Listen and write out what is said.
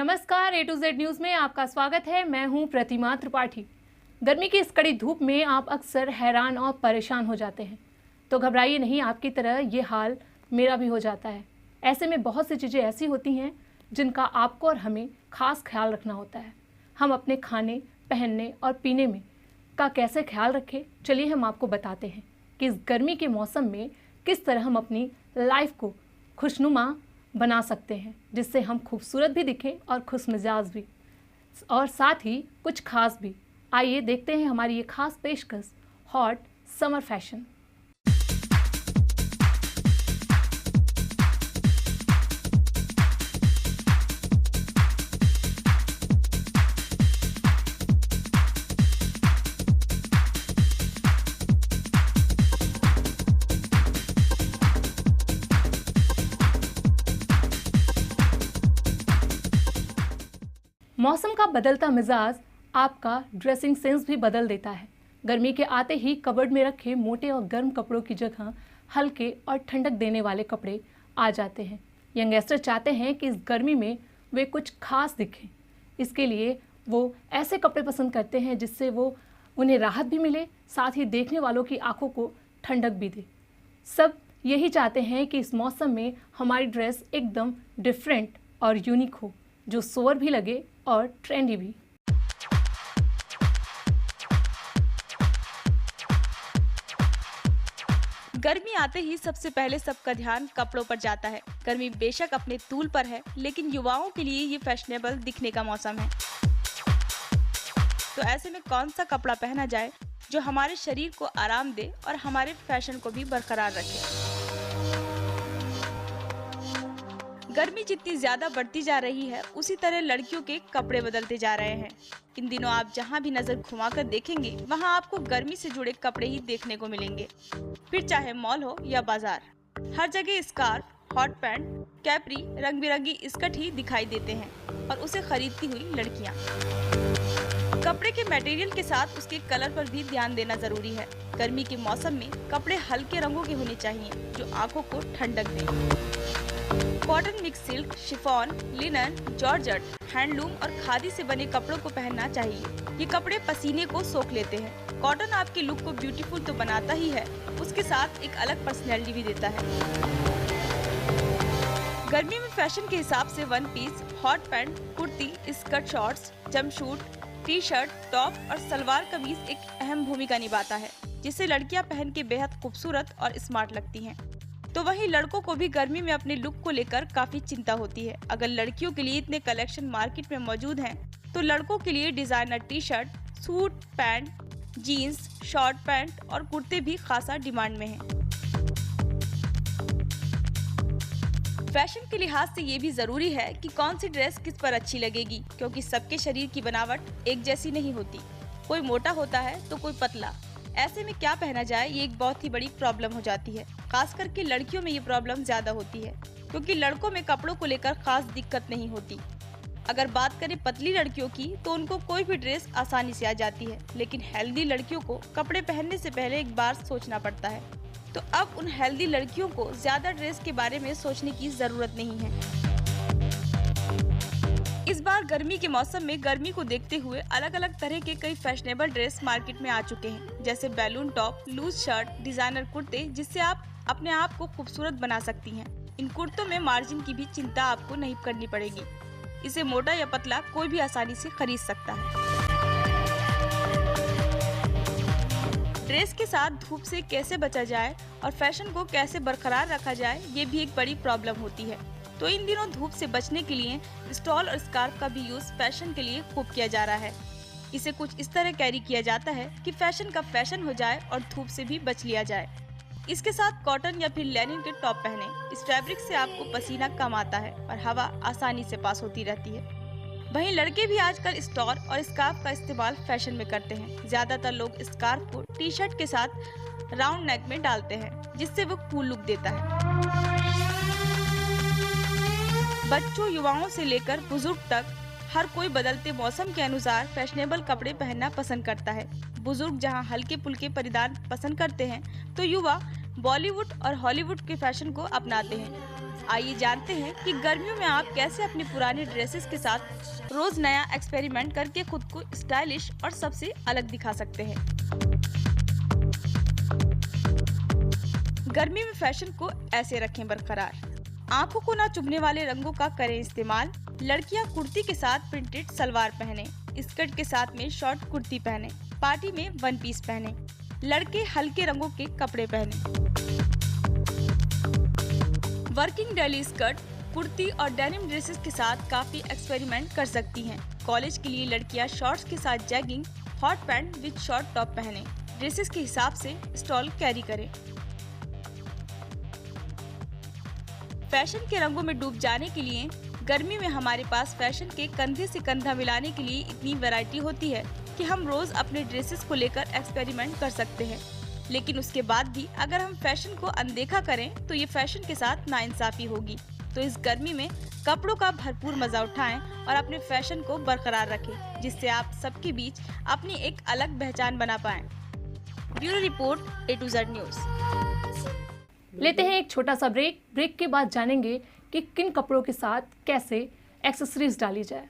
नमस्कार, A to Z news में आपका स्वागत है। मैं हूं प्रतिमा त्रिपाठी। गर्मी की इस कड़ी धूप में आप अक्सर हैरान और परेशान हो जाते हैं, तो घबराइए नहीं, आपकी तरह ये हाल मेरा भी हो जाता है। ऐसे में बहुत सी चीज़ें ऐसी होती हैं जिनका आपको और हमें खास ख्याल रखना होता है। हम अपने खाने, पहनने और पीने में का कैसे ख्याल रखें, चलिए हम आपको बताते हैं कि इस गर्मी के मौसम में किस तरह हम अपनी लाइफ को खुशनुमा बना सकते हैं, जिससे हम खूबसूरत भी दिखें और खुश मिजाज भी, और साथ ही कुछ खास भी। आइए देखते हैं हमारी ये खास पेशकश, हॉट समर फैशन। मौसम का बदलता मिजाज आपका ड्रेसिंग सेंस भी बदल देता है। गर्मी के आते ही कबर्ड में रखे मोटे और गर्म कपड़ों की जगह हल्के और ठंडक देने वाले कपड़े आ जाते हैं। यंगस्टर चाहते हैं कि इस गर्मी में वे कुछ खास दिखें, इसके लिए वो ऐसे कपड़े पसंद करते हैं जिससे वो उन्हें राहत भी मिले, साथ ही देखने वालों की आंखों को ठंडक भी दे। सब यही चाहते हैं कि इस मौसम में हमारी ड्रेस एकदम डिफरेंट और यूनिक हो, जो सोवर भी लगे और ट्रेंडी भी। गर्मी आते ही सबसे पहले सबका ध्यान कपड़ों पर जाता है। गर्मी बेशक अपने तूल पर है, लेकिन युवाओं के लिए ये फैशनेबल दिखने का मौसम है। तो ऐसे में कौन सा कपड़ा पहना जाए जो हमारे शरीर को आराम दे और हमारे फैशन को भी बरकरार रखे। गर्मी जितनी ज्यादा बढ़ती जा रही है, उसी तरह लड़कियों के कपड़े बदलते जा रहे हैं। इन दिनों आप जहां भी नजर घुमाकर देखेंगे, वहां आपको गर्मी से जुड़े कपड़े ही देखने को मिलेंगे। फिर चाहे मॉल हो या बाजार, हर जगह स्कार्फ, हॉट पैंट, कैपरी, रंग बिरंगी स्कर्ट ही दिखाई देते हैं, और उसे खरीदती हुई लड़कियां। कपड़े के मटेरियल के साथ उसके कलर पर भी ध्यान देना जरूरी है। गर्मी के मौसम में कपड़े हल्के रंगों के होने चाहिए, जो आंखों को ठंडक दे। Cotton, mix silk, chiffon, linen, georgette, handloom और खादी से बने कपड़ों को पहनना चाहिए। ये कपड़े पसीने को सोख लेते हैं। कॉटन आपके लुक को ब्यूटीफुल तो बनाता ही है, उसके साथ एक अलग पर्सनैलिटी भी देता है। गर्मी में फैशन के हिसाब से one piece, hot pant, kurti, skirt, shorts, jumpsuit, T shirt, top और सलवार कमीज एक अहम भूमिका निभाता है, जिसे लड़कियां पहन के बेहद खूबसूरत और स्मार्ट लगती हैं। तो वहीं लड़कों को भी गर्मी में अपने लुक को लेकर काफी चिंता होती है। अगर लड़कियों के लिए इतने कलेक्शन मार्केट में मौजूद हैं, तो लड़कों के लिए designer T shirt, suit, pant, jeans, short pant और कुर्ते भी खासा डिमांड में हैं। फैशन के लिहाज से ये भी जरूरी है कि कौन सी ड्रेस किस पर अच्छी लगेगी, क्योंकि सबके शरीर की बनावट एक जैसी नहीं होती। कोई मोटा होता है तो कोई पतला। ऐसे में क्या पहना जाए, ये एक बहुत ही बड़ी प्रॉब्लम हो जाती है। खास करके लड़कियों में ये प्रॉब्लम ज्यादा होती है, क्योंकि लड़कों में कपड़ों को लेकर खास दिक्कत नहीं होती। अगर बात करें पतली लड़कियों की, तो उनको कोई भी ड्रेस आसानी से आ जाती है, लेकिन हेल्दी लड़कियों को कपड़े पहनने से पहले एक बार सोचना पड़ता है। तो अब उन हेल्दी लड़कियों को ज्यादा ड्रेस के बारे में सोचने की जरूरत नहीं है। इस बार गर्मी के मौसम में गर्मी को देखते हुए अलग अलग तरह के कई फैशनेबल ड्रेस मार्केट में आ चुके हैं, जैसे balloon top, loose shirt, designer कुर्ते, जिससे आप अपने आप को खूबसूरत बना सकती हैं। इन कुर्तों में मार्जिन की भी चिंता आपको नहीं करनी पड़ेगी। इसे मोटा या पतला कोई भी आसानी से खरीद सकता है। ड्रेस के साथ धूप से कैसे बचा जाए और फैशन को कैसे बरकरार रखा जाए, ये भी एक बड़ी प्रॉब्लम होती है। तो इन दिनों धूप से बचने के लिए स्टॉल और स्कार्फ का भी यूज फैशन के लिए खूब किया जा रहा है। इसे कुछ इस तरह कैरी किया जाता है कि फैशन का फैशन हो जाए और धूप से भी बच लिया जाए। इसके साथ कॉटन या फिर लेनिन के टॉप पहने। इस फैब्रिक से आपको पसीना कम आता है और हवा आसानी से पास होती रहती है। वहीं लड़के भी आजकल स्टॉल और स्कार्फ का इस्तेमाल फैशन में करते हैं। ज्यादातर लोग स्कार्फ को टी शर्ट के साथ राउंड नेक में डालते हैं, जिससे वो कूल लुक देता है। बच्चों, युवाओं से लेकर बुजुर्ग तक हर कोई बदलते मौसम के अनुसार फैशनेबल कपड़े पहनना पसंद करता है। बुजुर्ग जहां हल्के फुल्के परिधान पसंद करते हैं, तो युवा बॉलीवुड और हॉलीवुड के फैशन को अपनाते हैं। आइए जानते हैं कि गर्मियों में आप कैसे अपने पुराने ड्रेसेस के साथ रोज नया एक्सपेरिमेंट करके खुद को स्टाइलिश और सबसे अलग दिखा सकते हैं। गर्मी में फैशन को ऐसे रखें बरकरार। आंखों को ना चुभने वाले रंगों का करें इस्तेमाल। लड़कियां कुर्ती के साथ प्रिंटेड सलवार पहने, स्कर्ट के साथ में शॉर्ट कुर्ती पहने, पार्टी में वन पीस पहने। लड़के हल्के रंगों के कपड़े पहने। वर्किंग डेली स्कर्ट, कुर्ती और डेनिम ड्रेसेस के साथ काफी एक्सपेरिमेंट कर सकती हैं। कॉलेज के लिए लड़कियां शॉर्ट्स के साथ jegging, hot pant with short top पहने। ड्रेसेस के हिसाब से स्टॉल कैरी करें। फैशन के रंगों में डूब जाने के लिए गर्मी में हमारे पास फैशन के कंधे से कंधा मिलाने के लिए इतनी वैरायटी होती है कि हम रोज अपने ड्रेसेस को लेकर एक्सपेरिमेंट कर सकते हैं। लेकिन उसके बाद भी अगर हम फैशन को अनदेखा करें तो ये फैशन के साथ नाइंसाफी होगी। तो इस गर्मी में कपड़ों का भरपूर मजा उठाएं और अपने फैशन को बरकरार रखें, जिससे आप सबके बीच अपनी एक अलग पहचान बना पाएं। Bureau report A to Z news. लेते हैं एक छोटा सा ब्रेक के बाद जानेंगे कि किन कपड़ों के साथ कैसे एक्सेसरीज डाली जाए।